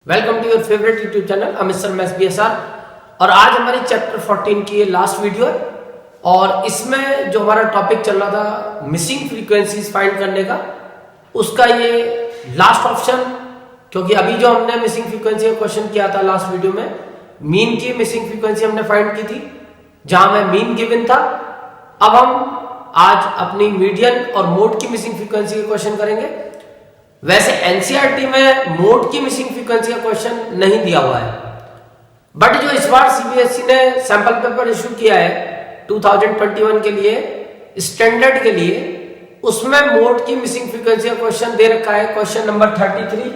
Welcome to your favourite YouTube channel Amit Sharma SBSR। और आज हमारी चैप्टर 14 की ये लास्ट वीडियो है और इसमें जो हमारा टॉपिक चल रहा था मिसिंग फ्रीक्वेंसीज फाइंड करने का, उसका ये लास्ट ऑप्शन, क्योंकि अभी जो हमने मिसिंग फ्रीक्वेंसी का क्वेश्चन किया था लास्ट वीडियो में, मीन की मिसिंग फ्रीक्वेंसी हमने फाइंड की थी जहां में मीन गिवन था। अब हम आज अपनी मीडियन और मोड की मिसिंग फ्रीक्वेंसी का क्वेश्चन करेंगे। वैसे एनसीईआरटी में मोड की मिसिंग फ्रीक्वेंसी का क्वेश्चन नहीं दिया हुआ है, बट जो इस बार सीबीएसई ने सैंपल पेपर इशू किया है 2021 के लिए स्टैंडर्ड के लिए, उसमें मोड की मिसिंग फ्रीक्वेंसी का क्वेश्चन दे रखा है। क्वेश्चन नंबर 33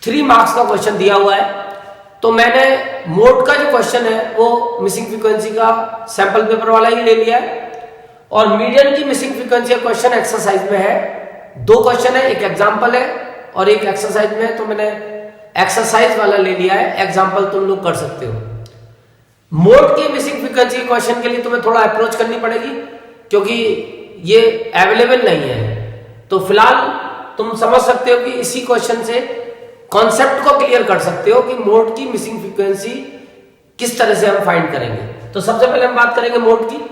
3 मार्क्स का क्वेश्चन दिया हुआ है। तो मैंने मोड का जो क्वेश्चन है वो मिसिंग फ्रीक्वेंसी का सैंपल पेपर वाला ही ले लिया है और मीडियन की मिसिंग फ्रीक्वेंसी का क्वेश्चन एक्सरसाइज में है। 2 क्वेश्चन है, एक एग्जाम्पल है और एक एक्सरसाइज में है, तो मैंने एक्सरसाइज वाला ले लिया है, एग्जाम्पल तुम लोग कर सकते हो। मोड की मिसिंग फ्रीक्वेंसी के क्वेश्चन के लिए तुम्हें थोड़ा अप्रोच करनी पड़ेगी क्योंकि ये अवेलेबल नहीं है। तो फिलहाल तुम समझ सकते हो कि इसी क्वेश्चन से कॉन्सेप्ट को क्लियर कर सकते हो कि मोड की मिसिंग फ्रीक्वेंसी किस तरह से हम फाइंड करेंगे। तो सबसे पहले हम बात करेंगे मोड की।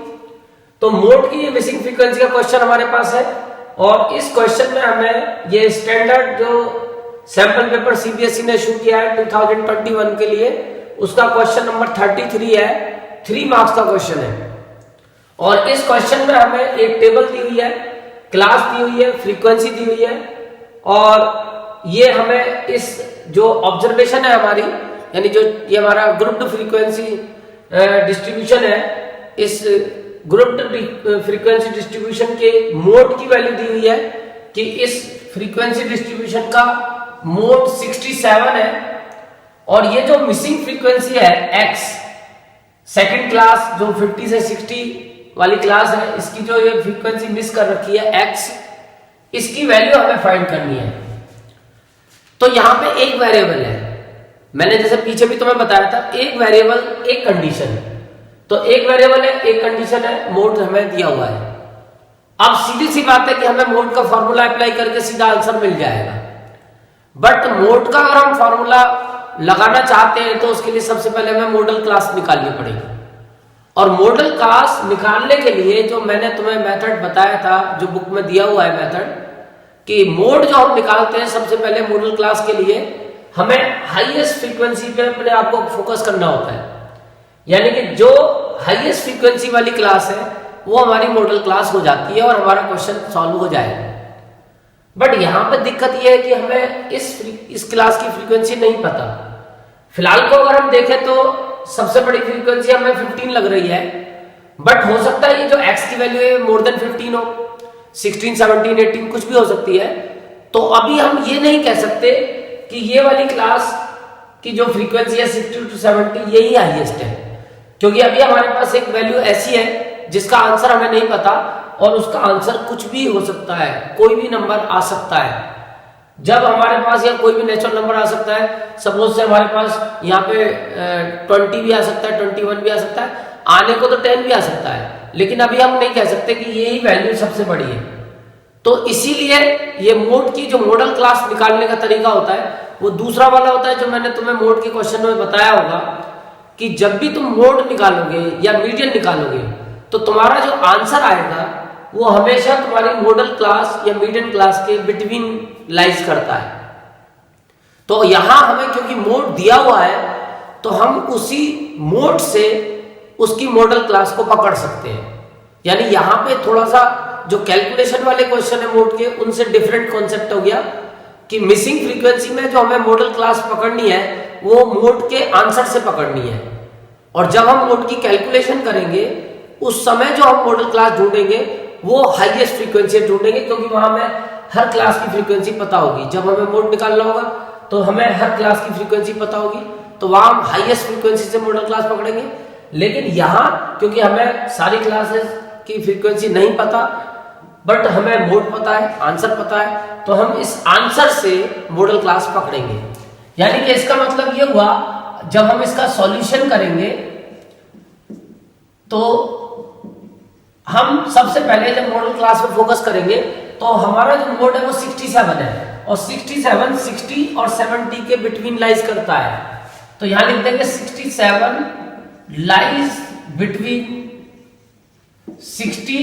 तो मोड की मिसिंग फ्रीक्वेंसी का क्वेश्चन हमारे पास है और इस क्वेश्चन में हमें ये स्टैंडर्ड जो सैंपल पेपर सीबीएसई ने इशू किया है 2021 के लिए, उसका क्वेश्चन नंबर 33 है, 3 मार्क्स का क्वेश्चन है। और इस क्वेश्चन में हमें एक टेबल दी हुई है, क्लास दी हुई है, फ्रीक्वेंसी दी हुई है और ये हमें इस जो ऑब्जर्वेशन है हमारी, यानी जो ये हमारा ग्रुप्ड फ्रीक्वेंसी डिस्ट्रीब्यूशन है, इस ग्रुप्ड फ्रीक्वेंसी डिस्ट्रीब्यूशन के मोड की वैल्यू दी हुई है कि इस फ्रीक्वेंसी डिस्ट्रीब्यूशन का मोड 67 है और ये जो मिसिंग फ्रीक्वेंसी है x, सेकंड क्लास जो 50 से 60 वाली क्लास है, इसकी जो ये फ्रीक्वेंसी मिस कर रखी है x, इसकी वैल्यू हमें फाइंड करनी है। तो यहां पे एक वेरिएबल है, मैंने जैसे पीछे भी तुम्हें बताया था, एक वेरिएबल एक कंडीशन है। तो एक वेरिएबल है, एक कंडीशन है, मोड हमें दिया हुआ है। अब सीधी सी बात है कि हमें मोड का फॉर्मूला अप्लाई करके सीधा आंसर मिल जाएगा, बट मोड का अगर हम फॉर्मूला लगाना चाहते हैं तो उसके लिए सबसे पहले हमें मॉडल क्लास निकालनी पड़ेगी। और मॉडल क्लास निकालने के लिए जो मैंने तुम्हें मेथड बताया था, जो बुक में दिया हुआ है मेथड, कि मोड जो हम निकालते हैं सबसे पहले मॉडल क्लास के लिए हमें हाईएस्ट फ्रीक्वेंसी पे अपने आप को फोकस करना होता है। यानी कि जो हाईएस्ट फ्रीक्वेंसी वाली क्लास है वो हमारी मॉडल क्लास हो जाती है और हमारा क्वेश्चन सॉल्व हो जाएगा। बट यहां पर दिक्कत यह है कि हमें इस क्लास की फ्रीक्वेंसी नहीं पता। फिलहाल को अगर हम देखें तो सबसे बड़ी फ्रीक्वेंसी हमें 15 लग रही है, बट हो सकता है ये जो x की वैल्यू है मोर देन 15 हो, 16, 17, 18 कुछ भी हो सकती है। तो अभी हम ये नहीं कह सकते कि ये वाली क्लास की जो फ्रीक्वेंसी है 60 to 70 यही हाईएस्ट है, क्योंकि अभी हमारे पास एक वैल्यू ऐसी है जिसका आंसर हमें नहीं पता और उसका आंसर कुछ भी हो सकता है, कोई भी नंबर आ सकता है। जब हमारे पास या कोई भी नेचुरल नंबर आ सकता है, सपोज से हमारे पास यहाँ पे 20 भी आ सकता है, 21 भी आ सकता है, आने को तो 10 भी आ सकता है, लेकिन अभी हम नहीं कह सकते कि यही वैल्यू सबसे बड़ी है। तो इसीलिए ये मोड की जो मॉडल क्लास निकालने का तरीका होता है वो दूसरा वाला होता है, जो मैंने तुम्हें मोड के क्वेश्चन में बताया होगा कि जब भी तुम मोड निकालोगे या मीडियन निकालोगे तो तुम्हारा जो आंसर आएगा वो हमेशा तुम्हारी मॉडल क्लास या मीडियन क्लास के बिटवीन लाइज करता है। तो यहां हमें क्योंकि मोड दिया हुआ है तो हम उसी मोड से उसकी मॉडल क्लास को पकड़ सकते हैं। यानी यहां पे थोड़ा सा जो कैलकुलेशन वाले क्वेश्चन है मोड के, उनसे डिफरेंट कॉन्सेप्ट हो गया कि मिसिंग फ्रीक्वेंसी में जो हमें मॉडल क्लास पकड़नी है वो मोड के आंसर से पकड़नी है। और जब हम मोड की कैलकुलेशन करेंगे उस समय जो हम मॉडल क्लास ढूंढेंगे वो हाईएस्ट फ्रीक्वेंसी ढूंढेंगे, क्योंकि वहां हमें हर क्लास की फ्रीक्वेंसी पता होगी। जब हमें मोड निकालना होगा तो हमें हर क्लास की फ्रीक्वेंसी पता होगी, तो वहां हम हाईएस्ट फ्रीक्वेंसी से मॉडल क्लास पकड़ेंगे। लेकिन यहां क्योंकि हमें सारी क्लासेस की फ्रीक्वेंसी नहीं पता बट हमें मोड पता है, आंसर पता है, तो हम इस आंसर से मॉडल क्लास पकड़ेंगे। यानी कि इसका मतलब ये हुआ, जब हम इसका सॉल्यूशन करेंगे तो हम सबसे पहले जब मॉडल क्लास पर फोकस करेंगे तो हमारा जो मोड है वो 67 है। और 67 60 और 70 के बिटवीन लाइज करता है। तो यहां लिख देंगे 67 लाइज बिटवीन 60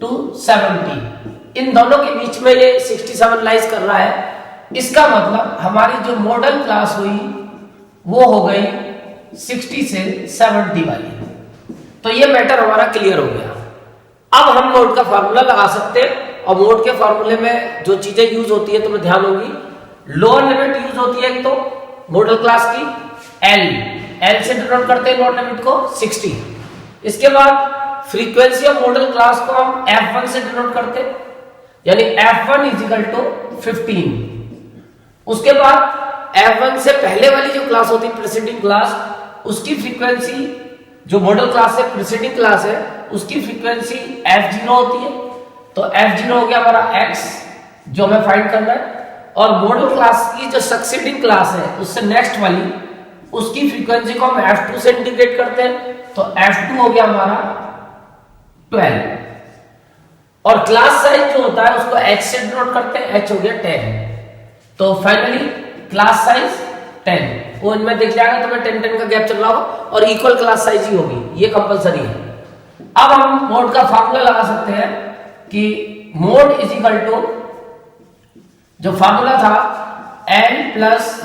to 70, इन दोनों के बीच में ये 67 लाइज कर रहा है। इसका मतलब हमारी जो मॉडल क्लास हुई वो हो गई 60 से 70 वाली। तो ये मैटर हमारा क्लियर हो गया। अब हम मोड का फार्मूला लगा सकते हैं, और मोड के फार्मूले में जो चीजें यूज होती है तुम्हें ध्यान होगी, लोअर लिमिट यूज होती है एक तो मॉडल क्लास की एल से डिनोट करते हैं लोअर लिमिट को 60। इसके बाद फ्रीक्वेंसी ऑफ मॉडल क्लास को हम f1 से डिनोट करते हैं, यानी f1 इजिकल टू 15। उसके बाद f1 से पहले वाली जो क्लास होती है प्रीसीडिंग क्लास, उसकी फ्रीक्वेंसी जो मॉडल क्लास से प्रीसीडिंग क्लास है उसकी फ्रीक्वेंसी f0 होती है। तो f0 हो गया हमारा x जो हमें फाइंड करना है, और मॉडल क्लास की जो सक्सीडिंग क्लास है उससे नेक्स्ट वाली उसकी फ्रीक्वेंसी को हम f2 से इंटीग्रेट करते हैं। तो f2 हो गया हमारा 12, और क्लास साइज जो होता है उसको h से डिनोट करते हैं, h हो गया 10। तो फाइनली क्लास साइज 10, वो इनमें दिख जाएगा तुम्हें 10 का गैप चल रहा होगा, और इक्वल क्लास साइज ही होगी, ये कंपलसरी है। अब हम मोड का फार्मूला लगा सकते हैं कि मोड इज इक्वल टू जो फार्मूला था n plus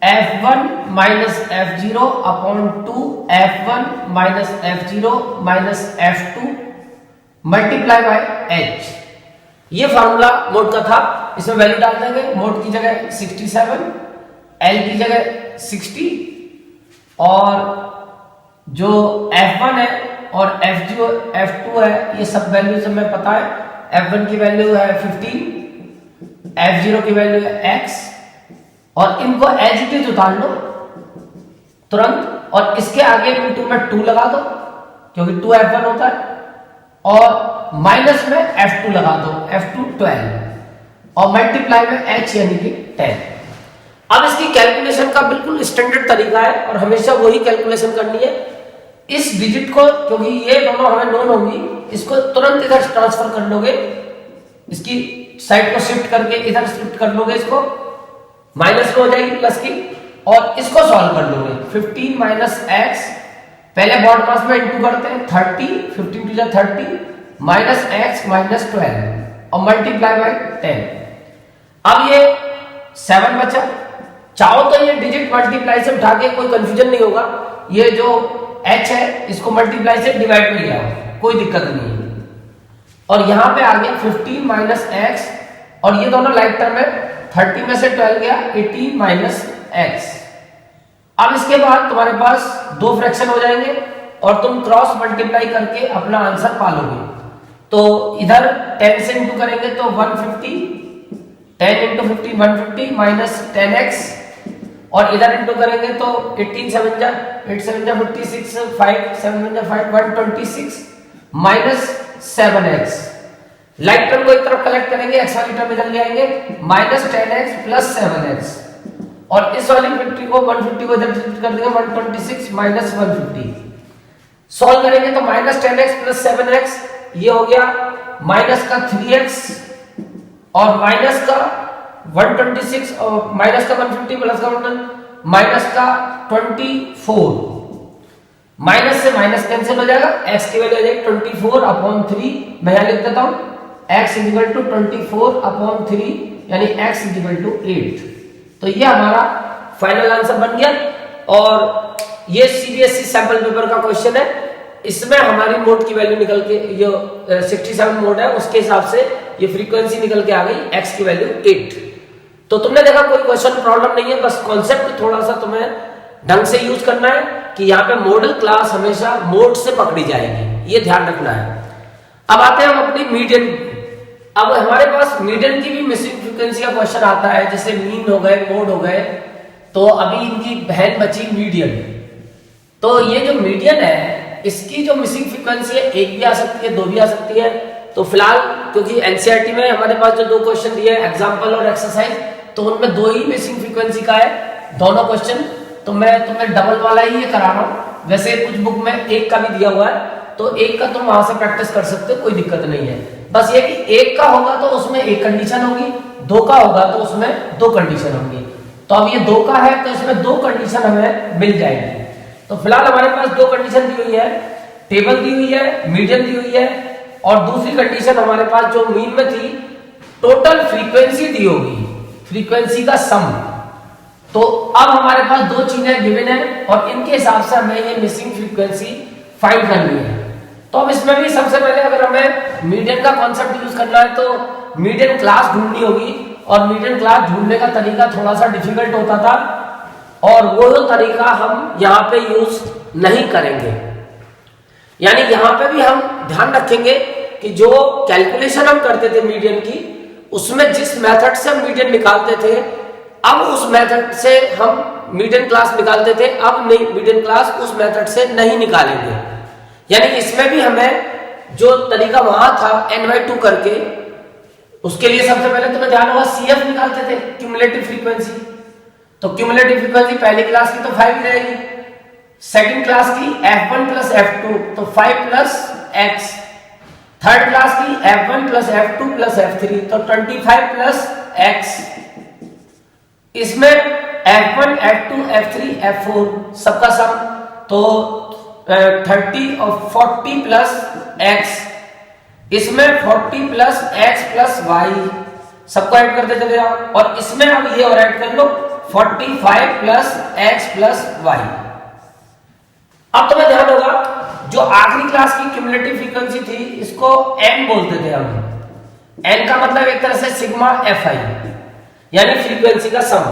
f1 minus f0 upon 2 f1 minus f0 minus f2 multiply by h। ये फार्मूला मोड का था। इसमें वैल्यू डाल देंगे, मोड की जगह 67, l की जगह 60, और जो f1 है और f2 है ये सब वैल्यूज हमें पता है। f1 की वैल्यू है 15, f0 की वैल्यू है x, और इनको एज इट इज उतार लो तुरंत, और इसके आगे इंटू में 2 लगा दो क्योंकि 2 f1 होता है, और माइनस में f2 लगा दो, f2 12, और मल्टीप्लाई में h यानी कि 10। अब इसकी कैलकुलेशन का बिल्कुल स्टैंडर्ड तरीका है और हमेशा वही कैलकुलेशन करनी है। इस डिजिट को, क्योंकि ये दोनों हमें नोन होंगी, इसको तुरंत इधर ट्रांसफर कर लोगे, इसकी साइड को शिफ्ट करके इधर शिफ्ट कर लोगे, इसको माइनस में हो जाएगी प्लस की, और इसको सॉल्व कर लोगे। 15 माइनस x पहले बॉड मास में इंटू करते हैं 30, 15 टू 30 माइनस x माइनस 12 और मल्टीप्लाई बाय 10। अब ये 7 बचा। चाहो तो ये डिजिट मल्टीप्लाई से उठा के कोई कंफ्यूजन नहीं होगा, ये जो h है इसको मल्टीप्लाई से डिवाइड में लिया, कोई दिक्कत नहीं है। और यहां पे आ गया 15 माइनस x, और ये दोनों लाइक टर्म है, 30 में से 12 गया 18 माइनस x। अब इसके बाद तुम्हारे पास दो फ्रैक्शन हो जाएंगे और तुम क्रॉस मल्टीप्लाई करके अपना आंसर पालोगे। तो इधर 10 से इंटू करेंगे तो 150, 10 इंटू 50 150 माइनस 10x, और इधर इंटू करेंगे तो 18 7 जा 8 7 जा 56, 5 7 जा 5 126 माइनस 7x। लाइक टर्म को एक तरफ कलेक्ट करेंगे, x वाली टर्म इधर ले आएंगे, माइनस 10x प्लस 7x, और इस वाली 50 को 150 को इधर शिफ्ट कर देंगे 126 माइनस 150। सॉल्व करेंगे तो माइनस 10x प्लस 7x, ये हो गया माइनस का 3x और माइनस का 126 और माइनस का 150 प्लस का 1 माइनस का 24। माइनस से माइनस कैंसिल हो जाएगा, x की वैल्यू आ जाएगी 24 अपॉन 3। मैं यहां लिख देता हूं x इक्वल टू 24 अपॉन 3 यानी x इक्वल टू 8। तो ये हमारा फाइनल आंसर बन गया। और ये सीबीएसई सैंपल पेपर का क्वेश्चन है। इसमें हमारी मोड की वैल्यू निकल के, ये 67 मोड है उसके हिसाब से ये फ्रीक्वेंसी निकल के आ गई, x की वैल्यू 8। तो तुमने देखा कोई क्वेश्चन प्रॉब्लम नहीं है, बस कॉन्सेप्ट थोड़ा सा तुम्हें ढंग से यूज करना है कि यहाँ पे मॉडल क्लास हमेशा मोड से पकड़ी जाएगी, ये ध्यान रखना है। अब आते हैं हम अपनी मीडियन। अब हमारे पास मीडियन की भी मिसिंग फ्रीक्वेंसी का क्वेश्चन आता है, जैसे मीन हो गए, मोड हो गए, तो अभी इनकी बहन बची मीडियन। तो ये जो मीडियन है इसकी जो मिसिंग फ्रीक्वेंसी है, एक भी आ सकती है, दो भी आ सकती है। तो फिलहाल क्योंकि एनसीईआरटी में हमारे पास जो दो क्वेश्चन दिए एग्जाम्पल और एक्सरसाइज, तो उनमें दो ही मिसिंग फ्रीक्वेंसी का है दोनों क्वेश्चन। तो मैं तुम्हें डबल वाला ही ये करा रहा हूं। वैसे कुछ बुक में एक का भी दिया हुआ है, तो एक का तुम वहां से प्रैक्टिस कर सकते हो, कोई दिक्कत नहीं है। बस ये कि एक का होगा तो उसमें एक कंडीशन होगी, दो का होगा तो उसमें दो कंडीशन होंगी। तो अब ये दो का है तो इसमें दो कंडीशन हमें मिल जाएगी। तो फिलहाल हमारे पास दो कंडीशन दी हुई है, टेबल दी हुई है, मीडियन दी हुई है, और दूसरी कंडीशन हमारे पास जो मीन में थी टोटल फ्रीक्वेंसी दी होगी, फ्रीक्वेंसी का सम। तो अब हमारे पास दो चीजें गिवन है और इनके हिसाब से हमें ये मिसिंग फ्रीक्वेंसी फाइंड करनी है। तो अब इसमें भी सबसे पहले अगर हमें मीडियन का कॉन्सेप्ट यूज करना है तो मीडियन क्लास ढूंढनी होगी, और मीडियन क्लास ढूंढने का तरीका थोड़ा सा डिफिकल्ट होता था और वो तरीका हम यहाँ पे यूज नहीं करेंगे। यानी यहाँ पे भी हम ध्यान रखेंगे कि जो कैलकुलेशन हम करते थे मीडियन की, उसमें जिस मेथड से हम मीडियन निकालते थे, अब उस मेथड से हम मीडियन क्लास निकालते थे, अब नहीं, मीडियन क्लास उस मेथड से नहीं निकालेंगे। यानी इसमें भी हमें जो तरीका वहां था n/2 करके, उसके लिए सबसे पहले तुम्हें ध्यान होगा CF निकालते थे, क्यूमुलेटिव फ्रीक्वेंसी। तो क्यूमुलेटिव फ्रीक्वेंसी पहली क्लास की तो 5 ही रहेगी, सेकंड क्लास की F1 प्लस F2 तो 5 प्लस X, थर्ड क्लास की F1 plus F2 plus F3 तो 25 प्लस X, इसमें F1 F2 F3 F4 सबका सम तो 30 और 40 प्लस X, इसमें 40 प्लस X प्लस Y सबको ऐड करते चले जाओ, और इसमें अब ये और ऐड कर लो 45 प्लस X प्लस Y। अब तुम्हें ध्यान होगा जो आखिरी क्लास की क्यूमुलेटिव फ्रीक्वेंसी थी इसको n बोलते थे हम। n का मतलब एक तरह से सिग्मा fi, यानी फ्रीक्वेंसी का सम।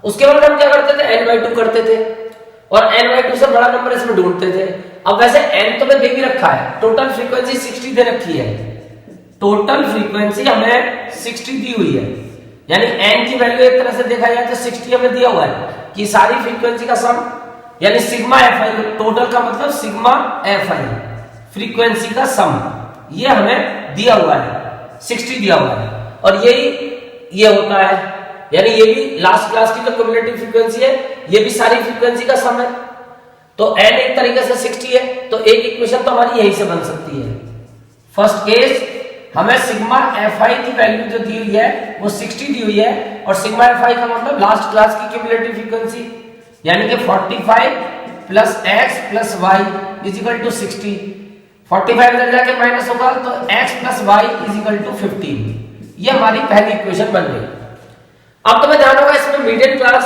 उसके बाद हम क्या करते थे, n/2 करते थे और n/2 से बड़ा नंबर इसमें ढूंढते थे। अब वैसे n तो मैं दे भी रखा है, टोटल फ्रीक्वेंसी 60 दे रखी है, टोटल फ्रीक्वेंसी हमें 60 दी हुई है, यानी n की वैल्यू एक तरह से देखा जाए तो 60 हमें दिया हुआ है कि सारी फ्रीक्वेंसी का सम, यानी सिग्मा fi, टोटल का मतलब सिग्मा fi, फ्रीक्वेंसी का सम, ये हमें दिया हुआ है, 60 दिया हुआ है। और यही ये होता है, यानी ये भी लास्ट क्लास की जो क्यूमुलेटिव फ्रीक्वेंसी है, ये भी सारी फ्रीक्वेंसी का सम है। तो n एक तरीके से 60 है, तो एक इक्वेशन तो हमारी यही से बन सकती है। फर्स्ट केस हमें सिग्मा fi की वैल्यू जो दी हुई है वो 60 दी हुई है, और सिग्मा fi का मतलब लास्ट क्लास की क्यूमुलेटिव फ्रीक्वेंसी, यानी कि 45 plus x plus y is equal to 60। 45 इधर जाके माइनस होगा तो x plus y is equal to 15। ये हमारी पहली इक्वेशन बन गई। अब तुम्हें ध्यान होगा इसमें मीडियन क्लास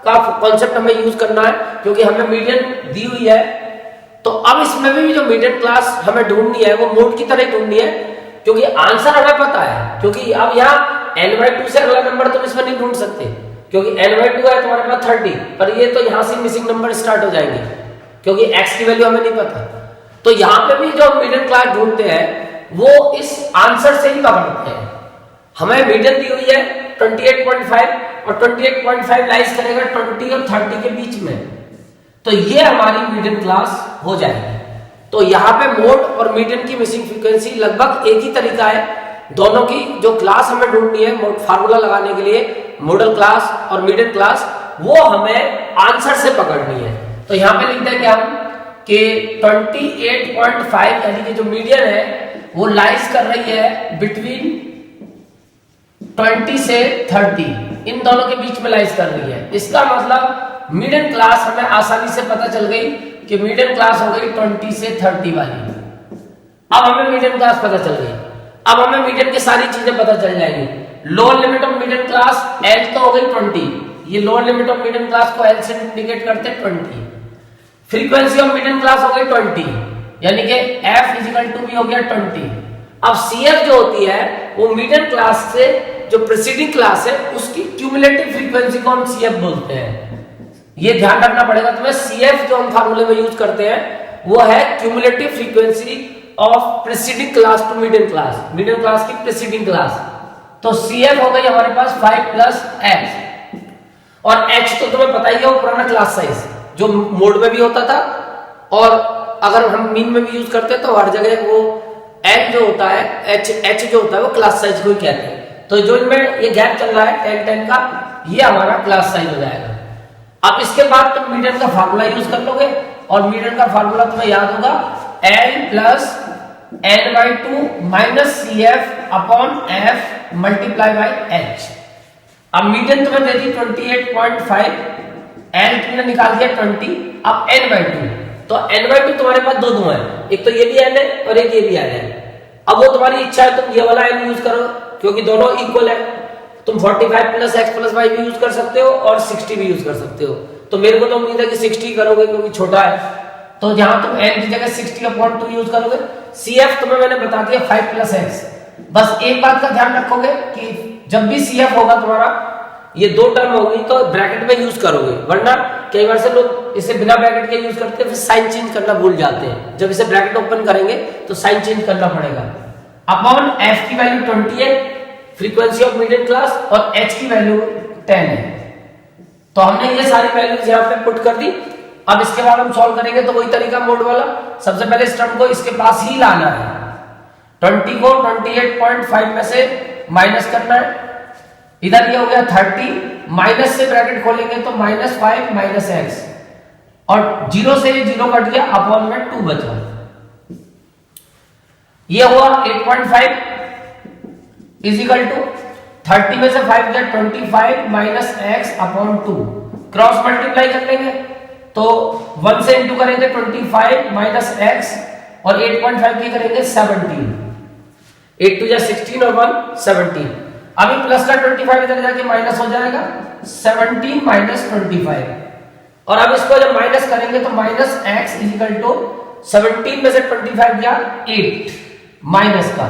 का कॉन्सेप्ट हमें यूज करना है, क्योंकि हमें मीडियन दी हुई है। तो अब इसमें भी जो मीडियन क्लास हमें ढूंढनी है वो मोड की तरह ढूंढनी है, क्योंकि आंसर हमें पता है, क्योंकि अब यहाँ n/2 से अगला नंबर तुम इसमें नहीं ढूंढ सकते, क्योंकि n/2 है तुम्हारे पास 30, पर ये तो यहां से मिसिंग नंबर स्टार्ट हो जाएंगे, क्योंकि x की वैल्यू हमें नहीं पता। तो यहाँ पे भी जो मीडियन क्लास ढूंढते हैं वो इस आंसर से ही पकड़ते हैं। हमें मीडियन दी हुई है 28.5 और 28.5 लाइज करेगा 20 और 30 के बीच में, तो ये हमारी मीडियन क्लास हो जाएगी। तो यहाँ पे मोड और मीडियन की मिसिंग फ्रीक्वेंसी लगभग एक ही तरीका है, दोनों की जो क्लास हमें ढूंढनी है फार्मूला लगाने के लिए, मॉडल क्लास और मीडियन क्लास, वो हमें आंसर से पकड़नी है। तो यहाँ पे लिख देंगे हम कि 28.5 यानी कि जो मीडियन है वो लाइज कर रही है बिटवीन 20 से 30, इन दोनों के बीच में लाइज कर रही है। इसका मतलब मीडियन क्लास हमें आसानी से पता चल गई कि मीडियन क्लास हो गई 20 से 30 वाली। अब हमें मीडियन क्लास पता चल गई, अब हमें मीडियन की सारी चीजें पता चल जाएंगी। Lower limit of median class L तो हो गई 20, ये lower limit of median class को L से इंडिकेट करते हैं 20। फ्रीक्वेंसी ऑफ मीडियन क्लास हो गई 20, यानी कि F इज इक्वल टू भी हो गया 20। अब CF जो होती है वो मीडियन क्लास से जो प्रीसीडिंग क्लास है उसकी क्यूमुलेटिव फ्रीक्वेंसी को हम CF बोलते हैं। ये ध्यान रखना पड़ेगा तुम्हें, CF जो हम फार्मूले में यूज करते हैं वो है cumulative frequency of preceding class to median class, median class की प्रीसीडिंग क्लास। तो CF हो गई हमारे पास 5 प्लस X, और H तो तुम्हें पता ही है वो पुराना क्लास साइज जो मोड में भी होता था, और अगर हम मीन में भी यूज करते हैं तो हर जगह वो N जो होता है H जो होता है वो क्लास साइज को ही कहते हैं। तो जो इनमें ये गैप चल रहा है 10 का, ये हमारा क्लास साइज हो जाएगा। अब इसके बाद तुम मीडियन का फार्मूला यूज कर लोगे, और मीडियन का फार्मूला तुम्हें याद होगा L plus n/2 minus CF upon F multiply by H। अब मीडियन तुम्हें दे दी 28.5, L तुमने निकाल दिया 20, अब n/2, तो n/2 तुम्हारे पास दो है, एक तो ये भी n है और एक ये भी n है। अब वो तुम्हारी इच्छा है, तुम ये वाला n यूज करो क्योंकि दोनों इक्वल है। तुम 45 प्लस x प्लस y भी यूज कर सकते हो और 60 भी यूज कर सकते हो। तो मेरे को तो उम्मीद है कि 60 करोगे क्योंकि छोटा है, तो जहां तुम n की जगह 60/2 यूज करोगे। CF तुम्हें मैंने बता दिया 5 प्लस x। बस एक बात का ध्यान रखोगे कि जब भी CF होगा तुम्हारा, ये दो टर्म होगी तो ब्रैकेट में यूज करोगे, वरना कई बार से लोग इसे बिना ब्रैकेट के यूज करते हैं, फिर साइन चेंज करना भूल जाते हैं। जब इसे ब्रैकेट ओपन करेंगे तो साइन चेंज करना पड़ेगा। अपॉन F की वैल्यू 20 है, फ्रीक्वेंसी ऑफ मीडियम क्लास, और H की वैल्यू 10 है। तो हमने ये सारी वैल्यूज यहाँ पे पुट कर दी। अब इसके बाद हम सॉल्व करेंगे तो वही तरीका मोड वाला, सबसे पहले इस टर्म को इसके पास ही लाना है, 20 को 28.5 में से माइनस करना है। इधर ये हो गया 30, माइनस से ब्रैकेट खोलेंगे तो -5 माइनस x, और 0 से 0 कट गया, अपॉन में 2 बचा। ये हुआ 8.5 इज इक्वल टू 30 में से 5 गया 25 minus x upon 2। Cross multiply कर लेंगे तो 1 से इंटू करेंगे 25 माइनस x, और 8.5 की करेंगे 17, 8 2 16 और 1 17। अभी प्लस का 25 इधर जाके माइनस हो जाएगा, 17 माइनस 25, और अब इसको जब माइनस करेंगे तो minus x is equal to 17 में से 25 गया 8 माइनस का,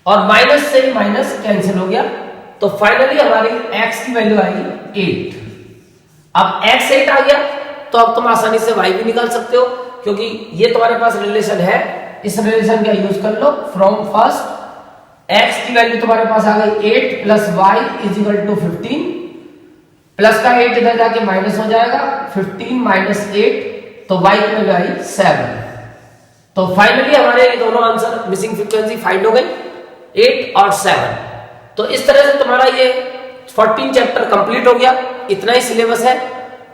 और माइनस से माइनस कैंसिल हो गया, तो फाइनली हमारी x की वैल्यू आएगी 8। अब x 8 आ गया तो अब तुम आसानी से y भी निकाल सकते हो, क्योंकि ये तुम्हारे पास रिलेशन है, इस रिलेशन का यूज कर लो। फ्रॉम फर्स्ट x की वैल्यू तुम्हारे पास आ गई 8 plus y is equal to 15, plus का 8 इधर जाके माइनस हो जाएगा, 15 माइनस 8, तो y की वैल्यू आई 7। तो फाइनली हमारे ये दोनों आंसर मिसिंग फ्रीक्वेंसी फाइंड हो गई, 8 और 7। तो इस तरह से तुम्हारा ये 14 चैप्टर कंप्लीट हो गया। इतना ही सिलेबस है,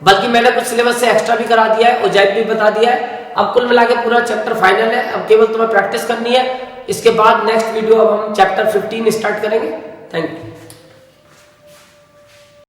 बल्कि मैंने कुछ सिलेबस से एक्स्ट्रा भी करा दिया है और जैब भी बता दिया है। अब कुल मिला के पूरा चैप्टर फाइनल है, अब केवल तुम्हें प्रैक्टिस करनी है। इसके बाद नेक्स्ट वीडियो अब हम चैप्टर 15 स्टार्ट करेंगे। Thank you.